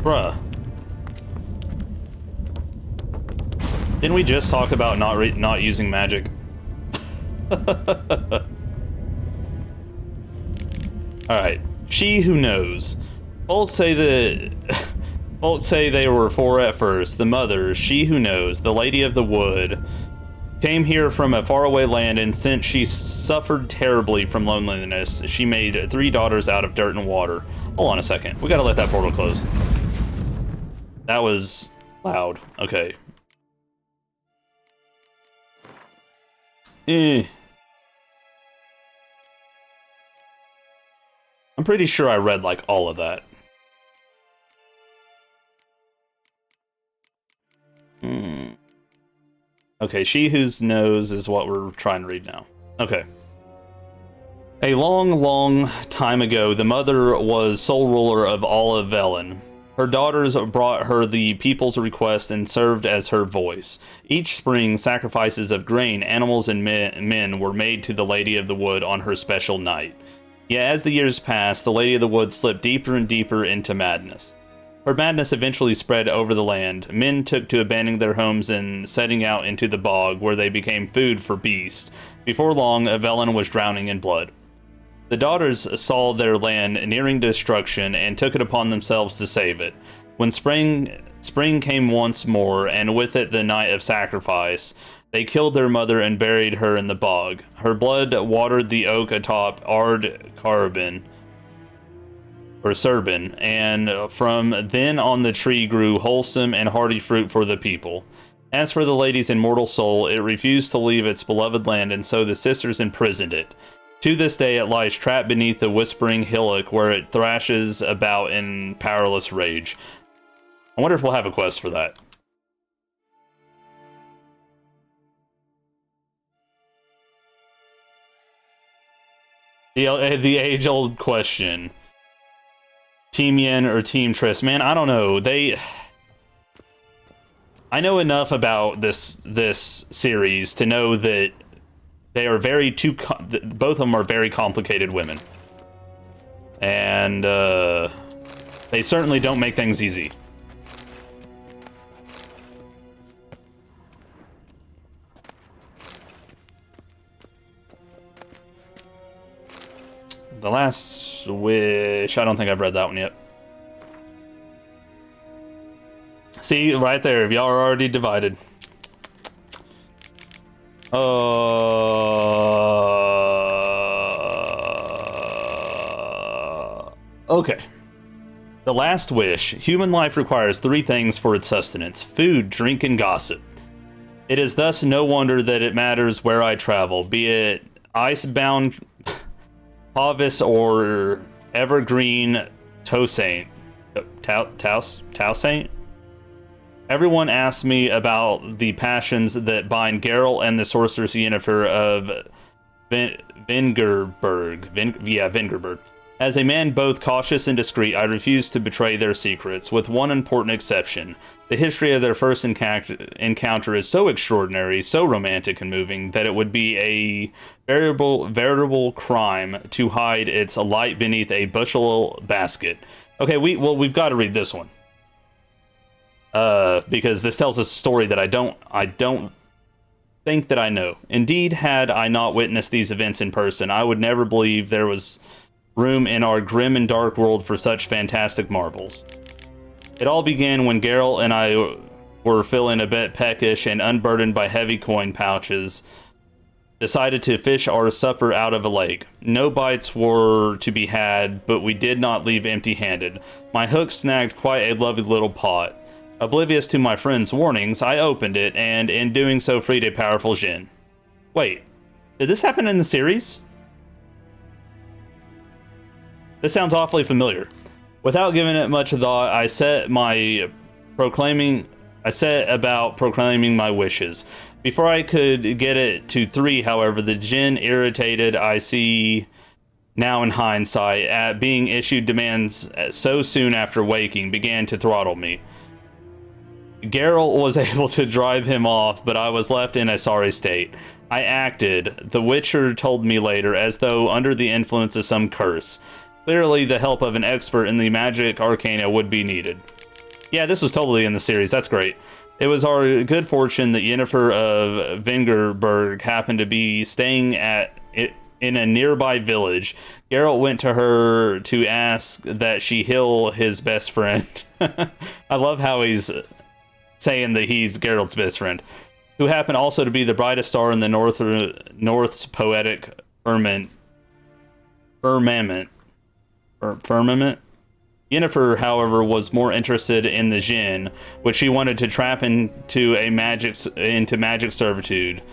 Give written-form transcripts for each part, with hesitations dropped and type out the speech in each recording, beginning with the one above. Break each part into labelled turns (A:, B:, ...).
A: Bruh. Didn't we just talk about not using magic? Alright. She who knows. Folks say they were four at first. The mother, she who knows, the lady of the wood, came here from a faraway land, and since she suffered terribly from loneliness, she made 3 daughters out of dirt and water. Hold on a second. We gotta let that portal close. That was loud. Okay. I'm pretty sure I read, like, all of that. Okay, she who knows is what we're trying to read now. Okay. A long, long time ago, the mother was sole ruler of all of Velen. Her daughters brought her the people's request and served as her voice. Each spring, sacrifices of grain, animals, and men were made to the Lady of the Wood on her special night. Yet as the years passed, the Lady of the Wood slipped deeper and deeper into madness. Her madness eventually spread over the land. Men took to abandoning their homes and setting out into the bog, where they became food for beasts. Before long, Velen was drowning in blood. The daughters saw their land nearing destruction and took it upon themselves to save it. When spring came once more, and with it the night of sacrifice, they killed their mother and buried her in the bog. Her blood watered the oak atop Ard Carbon, or Serban, and from then on the tree grew wholesome and hearty fruit for the people. As for the lady's immortal soul, it refused to leave its beloved land, and so the sisters imprisoned it. To this day, it lies trapped beneath the whispering hillock, where it thrashes about in powerless rage. I wonder if we'll have a quest for that. The age-old question. Team Yen or Team Triss? Man, I don't know. I know enough about this series to know that they are both of them are very complicated women. And they certainly don't make things easy. The Last Wish, I don't think I've read that one yet. See, right there, y'all are already divided. Okay. The Last Wish. Human life requires 3 things for its sustenance: food, drink, and gossip. It is thus no wonder that it matters where I travel, be it icebound Pavis or evergreen Tosaint. Tosaint? Everyone asks me about the passions that bind Geralt and the sorceress Yennefer of Vengerberg. Vengerberg. As a man both cautious and discreet, I refuse to betray their secrets, with one important exception. The history of their first encounter is so extraordinary, so romantic and moving, that it would be a veritable crime to hide its light beneath a bushel basket. Okay, we've got to read this one. Because this tells us a story that I don't think that I know. Indeed, had I not witnessed these events in person, I would never believe there was room in our grim and dark world for such fantastic marvels. It all began when Geralt and I were feeling a bit peckish and, unburdened by heavy coin pouches, decided to fish our supper out of a lake. No bites were to be had, but we did not leave empty-handed. My hook snagged quite a lovely little pot. Oblivious to my friend's warnings, I opened it, and in doing so freed a powerful djinn. Wait, did this happen in the series? This sounds awfully familiar. Without giving it much thought, I set about proclaiming my wishes. Before I could get it to 3, however, the djinn, irritated, I see now in hindsight, at being issued demands so soon after waking, began to throttle me. Geralt was able to drive him off, but I was left in a sorry state. I acted, the Witcher told me later, as though under the influence of some curse. Clearly, the help of an expert in the magic arcana would be needed. Yeah, this was totally in the series. That's great. It was our good fortune that Yennefer of Vengerberg happened to be staying at it in a nearby village. Geralt went to her to ask that she heal his best friend. I love how he's saying that he's Geralt's best friend, who happened also to be the brightest star in the North's poetic firmament. Yennefer, however, was more interested in the Djinn, which she wanted to trap into magic servitude,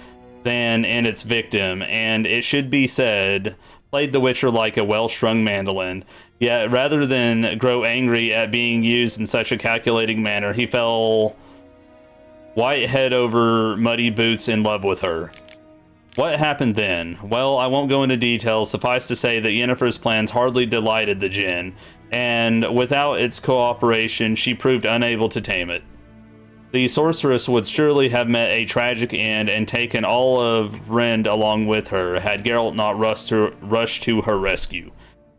A: than in its victim, and it should be said, played the Witcher like a well-strung mandolin. Yet, rather than grow angry at being used in such a calculating manner, he fell white head over muddy boots in love with her. What happened then? Well, I won't go into details. Suffice to say that Yennefer's plans hardly delighted the Djinn, and without its cooperation, she proved unable to tame it. The sorceress would surely have met a tragic end and taken all of Rend along with her, had Geralt not rushed to her rescue.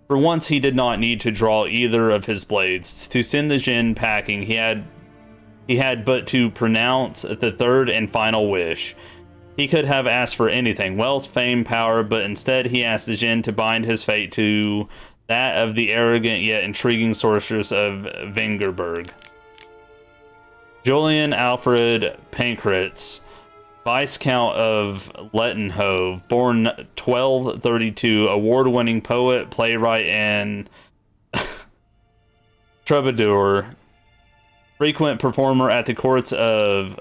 A: For once, he did not need to draw either of his blades. To send the Djinn packing, he had but to pronounce the third and final wish. He could have asked for anything, wealth, fame, power, but instead he asked the Djinn to bind his fate to that of the arrogant yet intriguing sorceress of Vengerberg. Julian Alfred Pankratz, Viscount of Lettenhove, born 1232, award-winning poet, playwright, and troubadour, frequent performer at the courts of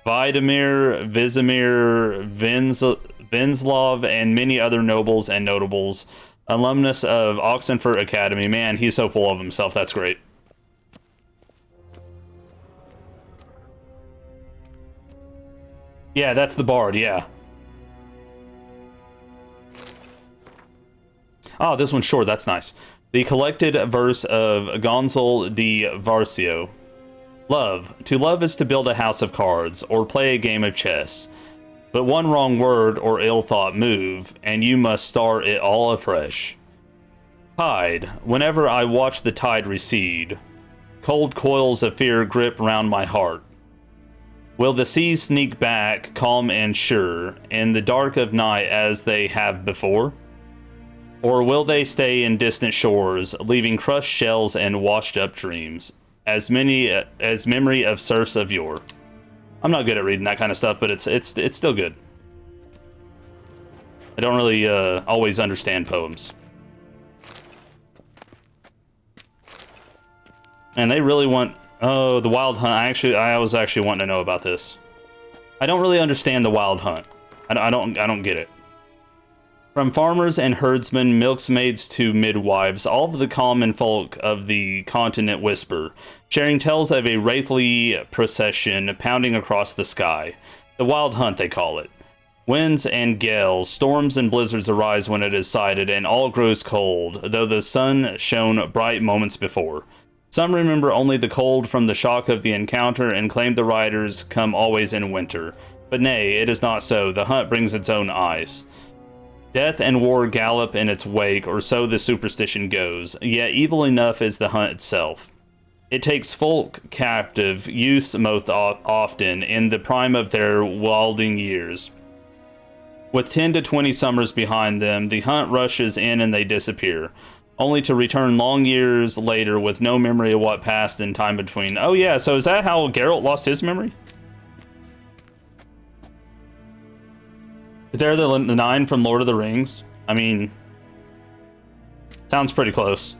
A: Vladimir, Vizimir, Vinslov, and many other nobles and notables, alumnus of Oxenfurt Academy. Man, he's so full of himself. That's great. Yeah, that's the bard, yeah. Oh, this one's short. That's nice. The collected verse of Gonzalo de Varcio. Love. To love is to build a house of cards, or play a game of chess. But one wrong word or ill-thought move, and you must start it all afresh. Tide. Whenever I watch the tide recede, cold coils of fear grip round my heart. Will the seas sneak back, calm and sure, in the dark of night as they have before? Or will they stay in distant shores, leaving crushed shells and washed-up dreams, as memory of serfs of yore? I'm not good at reading that kind of stuff, but it's still good. I don't really always understand poems. And they really want... Oh, the Wild Hunt. I was actually wanting to know about this. I don't really understand the Wild Hunt. I don't get it. From farmers and herdsmen, milksmaids to midwives, all of the common folk of the continent whisper, sharing tales of a wraithly procession pounding across the sky. The Wild Hunt, they call it. Winds and gales, storms and blizzards arise when it is sighted, and all grows cold, though the sun shone bright moments before. Some remember only the cold from the shock of the encounter and claim the riders come always in winter. But nay, it is not so. The hunt brings its own ice. Death and war gallop in its wake, or so the superstition goes. Yet evil enough is the hunt itself. It takes folk captive, youths most often, in the prime of their wilding years. With 10 to 20 summers behind them, the hunt rushes in and they disappear, only to return long years later with no memory of what passed in time between. Oh yeah, so is that how Geralt lost his memory? They're the 9 from Lord of the Rings. I mean, sounds pretty close.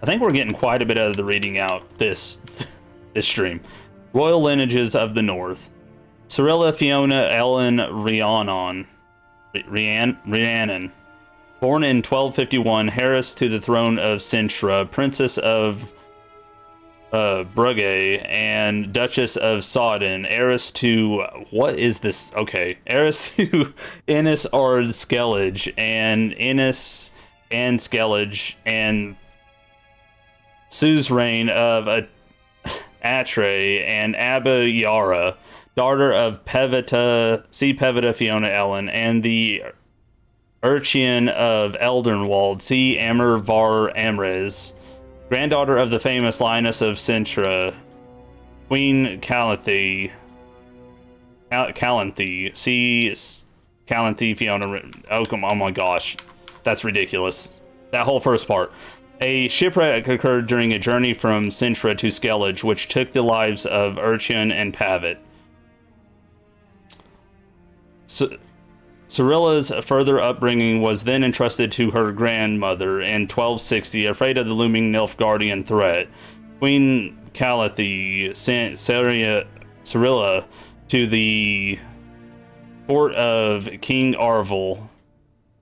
A: I think we're getting quite a bit of the reading out this stream. Royal lineages of the North. Cirilla Fiona Ellen Rhiannon. Born in 1251, heiress to the throne of Cintra, princess of Brugge, and Duchess of Sodden, heiress to... What is this? Okay. Heiress to Innis Ard Skellige, and Innis and Skellige, and suzerain of Atre and Abba Yara, daughter of Pevita, see Pevita Fiona Ellen, and the Urcheon of Eldenwald, see Amr Var Amrez, granddaughter of the famous Linus of Cintra, Queen Calanthe, see Calanthe Fiona. Oh my gosh, that's ridiculous. That whole first part. A shipwreck occurred during a journey from Cintra to Skellige, which took the lives of Urcheon and Pavit. Cirilla's further upbringing was then entrusted to her grandmother in 1260. Afraid of the looming Nilfgaardian threat, Queen Calanthe sent Cirilla to the court of King Arvel,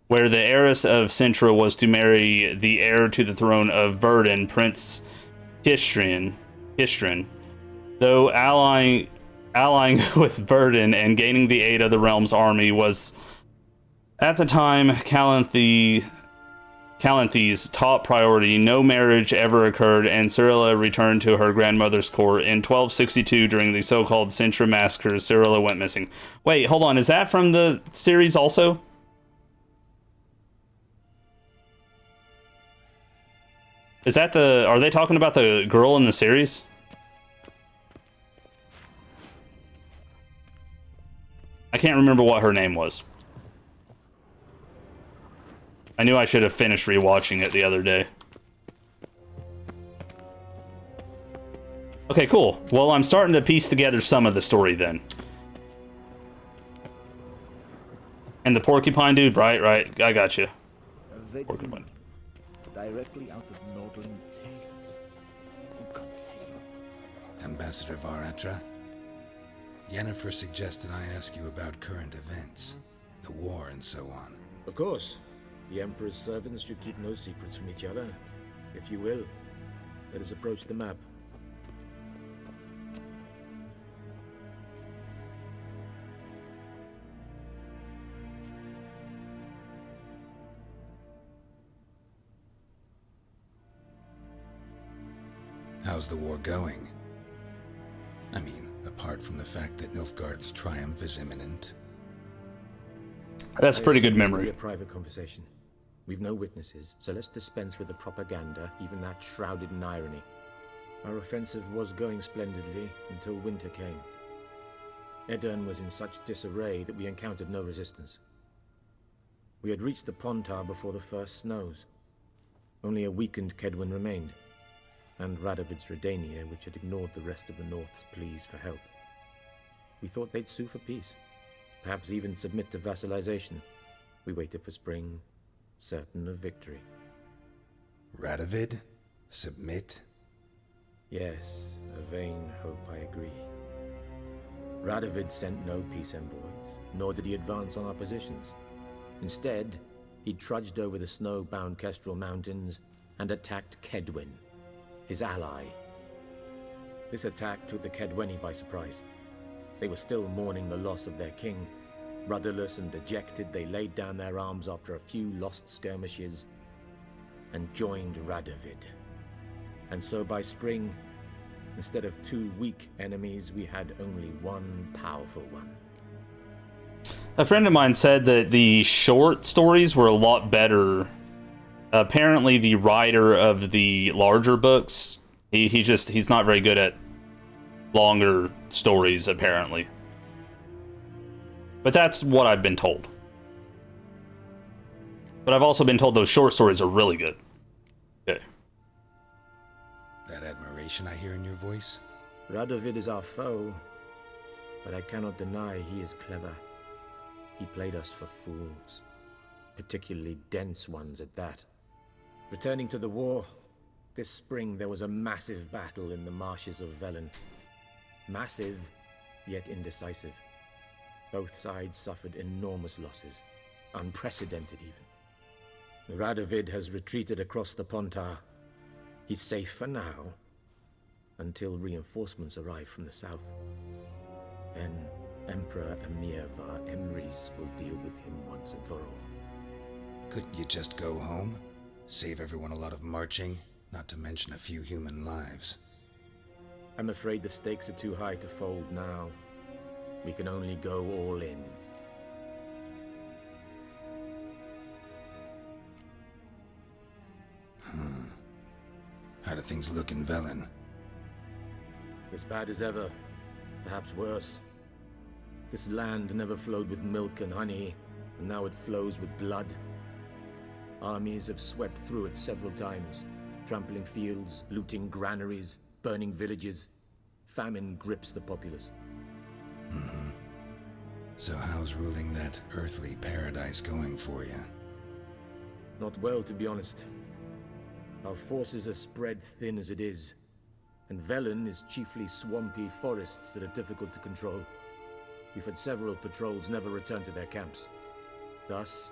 A: where the heiress of Cintra was to marry the heir to the throne of Verdun, Prince Histrin. Though allying with Verdun and gaining the aid of the realm's army was, at the time, Calanthe's top priority, no marriage ever occurred, and Cirilla returned to her grandmother's court. In 1262, during the so-called Cintra massacre, Cirilla went missing. Wait, hold on, is that from the series also? Is that are they talking about the girl in the series? I can't remember what her name was. I knew I should have finished rewatching it the other day. Okay, cool. Well, I'm starting to piece together some of the story then. And the porcupine dude, right? I got you. Porcupine.
B: Directly out of Nordling tales. Inconceivable.
C: Ambassador Varatra, Yennefer suggested I ask you about current events, the war and so on.
D: Of course. The Emperor's servants should keep no secrets from each other. If you will, let us approach the map.
C: How's the war going? I mean, apart from the fact that Nilfgaard's triumph is imminent.
A: That's a pretty good memory.
D: It's a private conversation. We've no witnesses, so let's dispense with the propaganda, even that shrouded in irony. Our offensive was going splendidly until winter came. Edirn was in such disarray that we encountered no resistance. We had reached the Pontar before the first snows. Only a weakened Kedwen remained, and Radovid's Redania, which had ignored the rest of the North's pleas for help. We thought they'd sue for peace, perhaps even submit to vassalization. We waited for spring, certain of victory.
C: Radovid? Submit?
D: Yes, a vain hope, I agree. Radovid sent no peace envoys, nor did he advance on our positions. Instead, he trudged over the snow-bound Kestrel Mountains and attacked Kedwen, his ally. This attack took the Kedweni by surprise. They were still mourning the loss of their king. Rudderless and dejected, they laid down their arms after a few lost skirmishes and joined Radovid. And so by spring, instead of two weak enemies, we had only one powerful one.
A: A friend of mine said that the short stories were a lot better. Apparently, the writer of the larger books, he's not very good at longer stories, apparently. But that's what I've been told. But I've also been told those short stories are really good. Okay.
C: That admiration I hear in your voice?
D: Radovid is our foe, but I cannot deny he is clever. He played us for fools, particularly dense ones at that. Returning to the war, this spring there was a massive battle in the marshes of Velen. Massive, yet indecisive. Both sides suffered enormous losses, unprecedented even. Radovid has retreated across the Pontar. He's safe for now, until reinforcements arrive from the south. Then Emperor Emir Var Emrys will deal with him once and for all.
C: Couldn't you just go home? Save everyone a lot of marching, not to mention a few human lives.
D: I'm afraid the stakes are too high to fold now. We can only go all in.
C: How do things look in Velen?
D: As bad as ever, perhaps worse. This land never flowed with milk and honey, and now it flows with blood. Armies have swept through it several times, trampling fields, looting granaries, burning villages. Famine grips the populace.
C: So how's ruling that earthly paradise going for you?
D: Not well, to be honest. Our forces are spread thin as it is, and Velen is chiefly swampy forests that are difficult to control. We've had several patrols never return to their camps. Thus,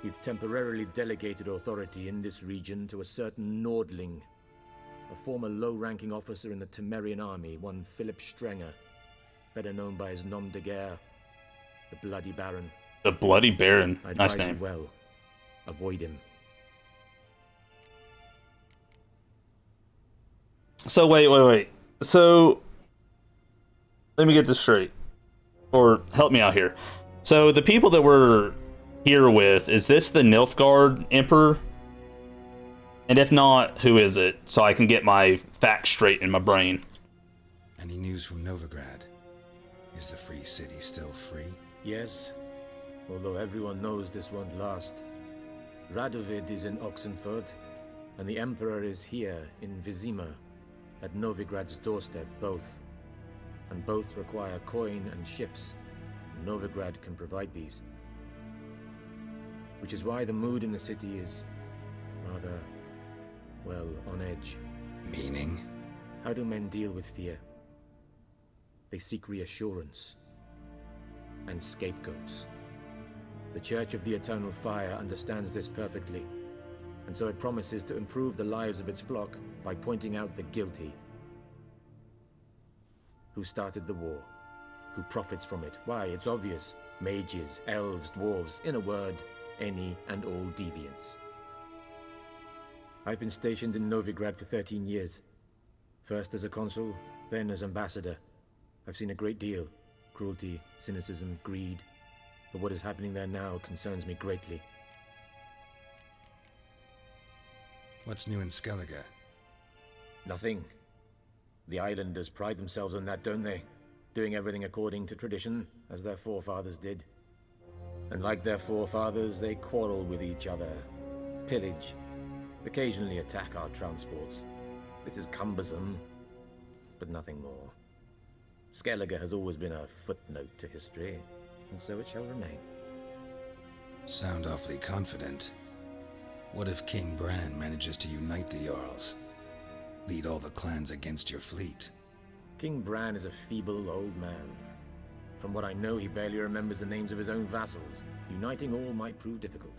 D: we've temporarily delegated authority in this region to a certain Nordling, a former low-ranking officer in the Temerian army, one Philip Strenger, better known by his nom de guerre, the Bloody Baron.
A: The Bloody Baron.
D: I
A: Nice
D: advise you
A: name.
D: well. Avoid him.
A: So wait. So let me get this straight, or help me out here. So the people that we're here with, is this the Nilfgaard Emperor? And if not, who is it? So I can get my facts straight in my brain.
C: Any news from Novigrad? Is the free city still free?
D: Yes, although everyone knows this won't last. Radovid is in Oxenfurt, and the Emperor is here in Vizima, at Novigrad's doorstep, both. And both require coin and ships. Novigrad can provide these. Which is why the mood in the city is rather, well, on edge.
C: Meaning?
D: How do men deal with fear? They seek reassurance and scapegoats. The Church of the Eternal Fire understands this perfectly, and so it promises to improve the lives of its flock by pointing out the guilty. Who started the war? Who profits from it? Why, it's obvious. Mages, elves, dwarves, in a word, any and all deviants. I've been stationed in Novigrad for 13 years. First as a consul, then as ambassador. I've seen a great deal. Cruelty, cynicism, greed. But what is happening there now concerns me greatly.
C: What's new in Skellige?
D: Nothing. The islanders pride themselves on that, don't they? Doing everything according to tradition, as their forefathers did. And like their forefathers, they quarrel with each other, pillage, occasionally attack our transports. This is cumbersome, but nothing more. Skellige has always been a footnote to history, and so it shall remain.
C: Sound awfully confident. What if King Bran manages to unite the Jarls? Lead all the clans against your fleet?
D: King Bran is a feeble old man. From what I know, he barely remembers the names of his own vassals. Uniting all might prove difficult.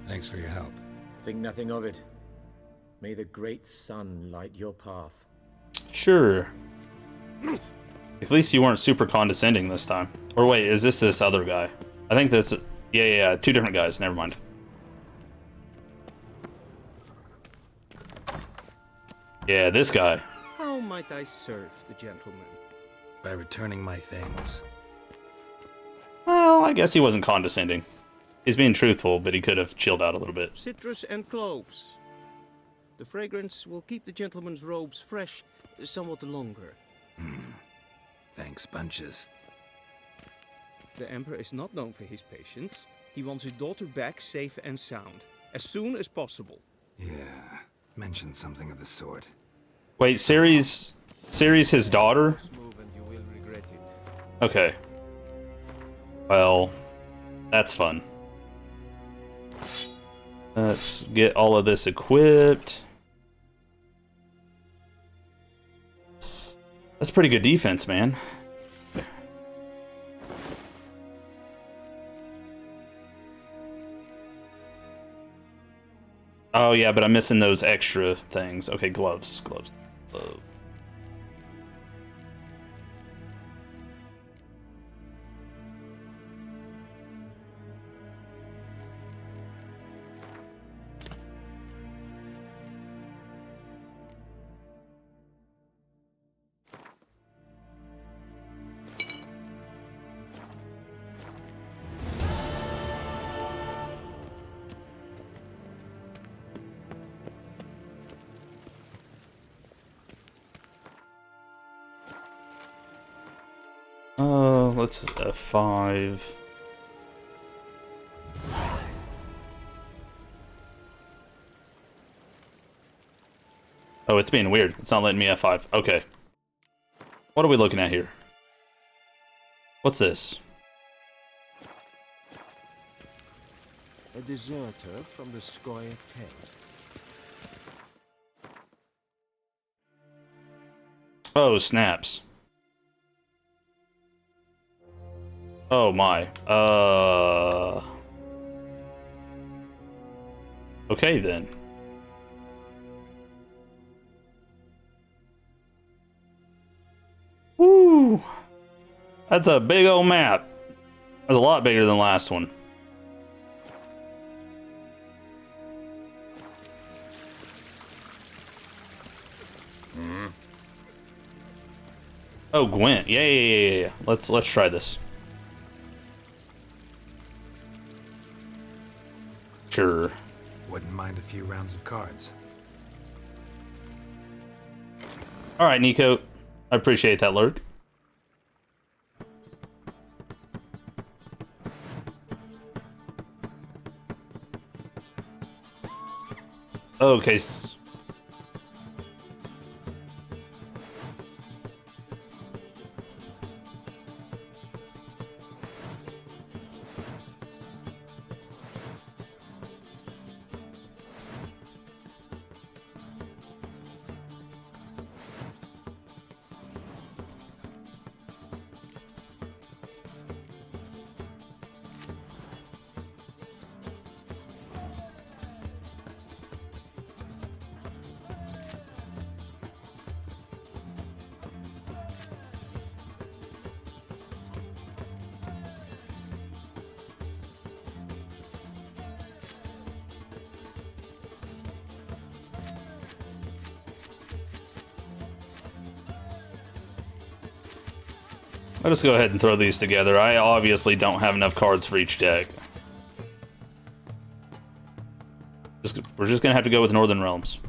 C: Thanks for your help.
D: Think nothing of it. May the great sun light your path.
A: Sure. At least you weren't super condescending this time. Or wait, is this other guy? I think that's... Yeah, two different guys. Never mind. Yeah, this guy.
E: How might I serve the gentleman?
C: By returning my things.
A: Well, I guess he wasn't condescending. He's being truthful, but he could have chilled out a little bit.
E: Citrus and cloves. The fragrance will keep the gentleman's robes fresh somewhat longer.
C: Thanks, bunches.
E: The Emperor is not known for his patience. He wants his daughter back safe and sound, as soon as possible.
C: Yeah, mentioned something of the sort.
A: Wait, Ciri's his daughter?
B: Move and you will regret it.
A: Okay. Well, that's fun. Let's get all of this equipped. That's pretty good defense, man. Oh yeah, but I'm missing those extra things. Okay, gloves. Let's F5. Oh, it's being weird. It's not letting me F5. Okay. What are we looking at here? What's this?
B: A deserter from the Skoye tent.
A: Oh, snaps. Oh my. Okay then. Woo! That's a big old map. That's a lot bigger than the last one. Oh, Gwent. Yeah. Let's try this. Sure.
C: Wouldn't mind a few rounds of cards.
A: All right, Nico. I appreciate that, Lurk. Okay. Let us go ahead and throw these together. I obviously don't have enough cards for each deck. We're just gonna have to go with Northern Realms.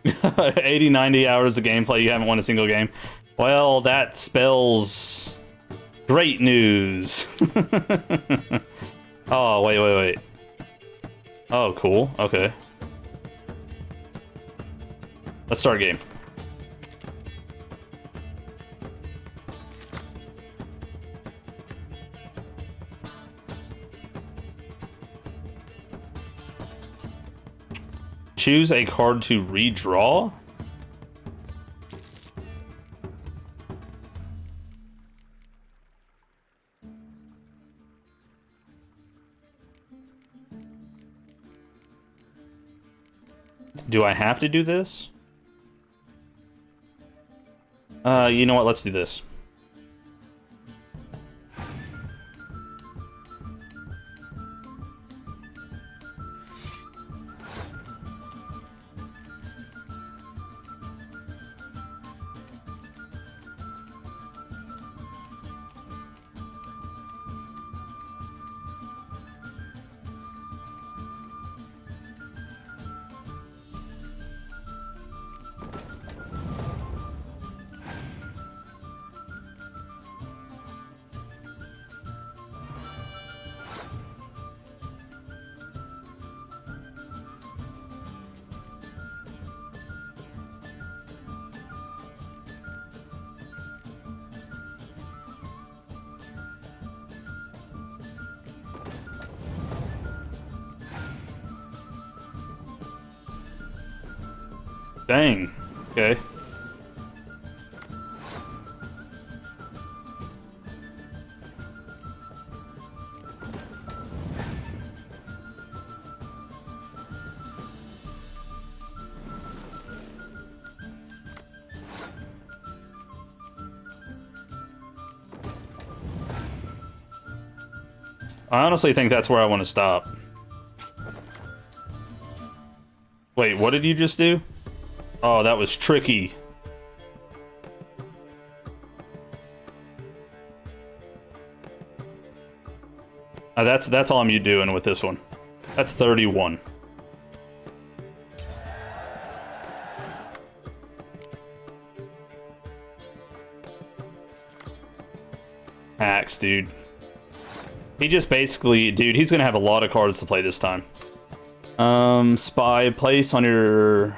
A: $80, $90 hours of gameplay, you haven't won a single game. Well, that spells great news. Oh, wait. Oh, cool. Okay. Let's start a game. Choose a card to redraw? Do I have to do this? You know what? Let's do this. Dang. Okay. I honestly think that's where I want to stop. Wait, what did you just do? Oh, that was tricky. That's all I'm doing with this one. That's 31. Hacks, dude. He just basically, dude, he's gonna have a lot of cards to play this time. Spy, place on your...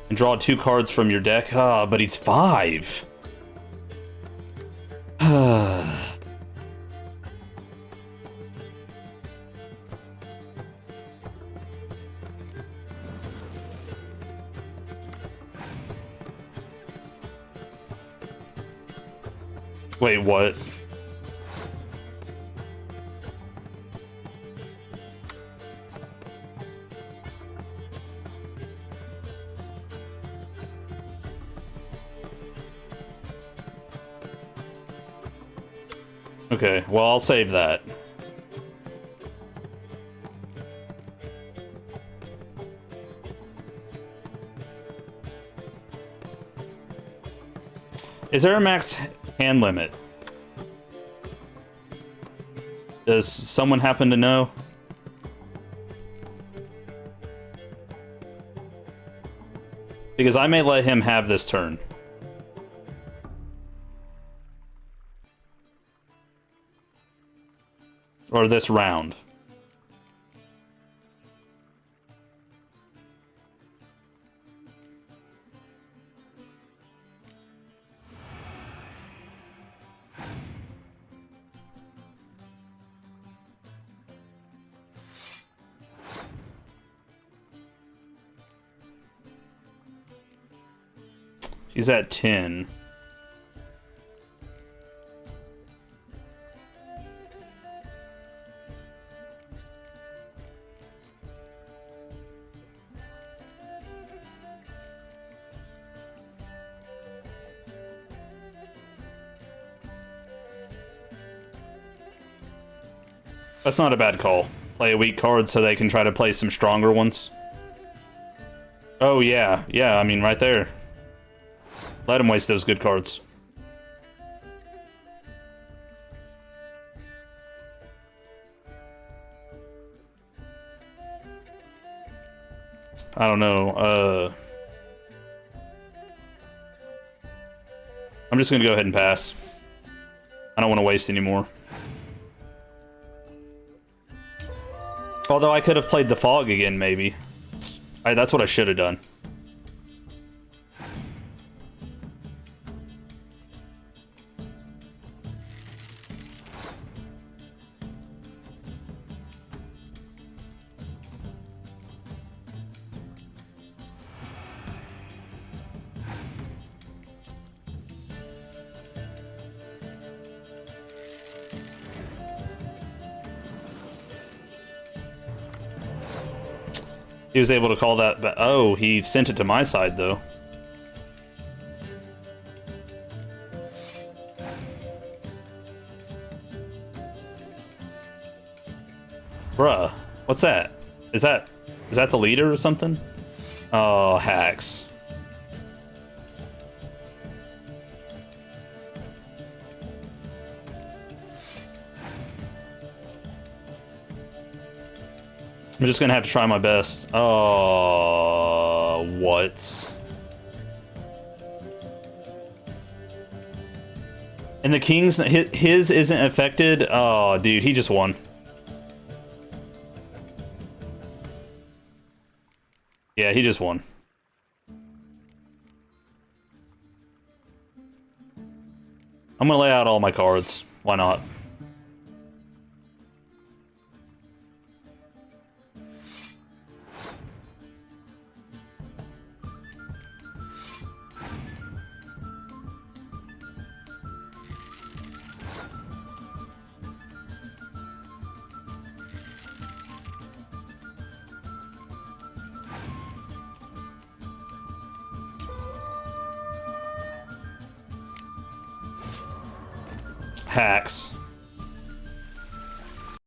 A: And draw 2 cards from your deck. Ah, but he's 5. Wait, what? Okay, well, I'll save that. Is there a max hand limit? Does someone happen to know? Because I may let him have this turn. Or this round. He's at 10. That's not a bad call. Play a weak card so they can try to play some stronger ones. Oh yeah, yeah, I mean right there. Let him waste those good cards. I don't know, I'm just gonna go ahead and pass. I don't want to waste anymore. Although I could have played the fog again, maybe. That's what I should have done. He was able to call that back. Oh, he sent it to my side, though. Bruh, what's that? Is that the leader or something? Oh, hacks. I'm just gonna have to try my best. Oh, what? And the King's, his isn't affected? Oh, dude, he just won. Yeah, he just won. I'm gonna lay out all my cards. Why not? Hacks.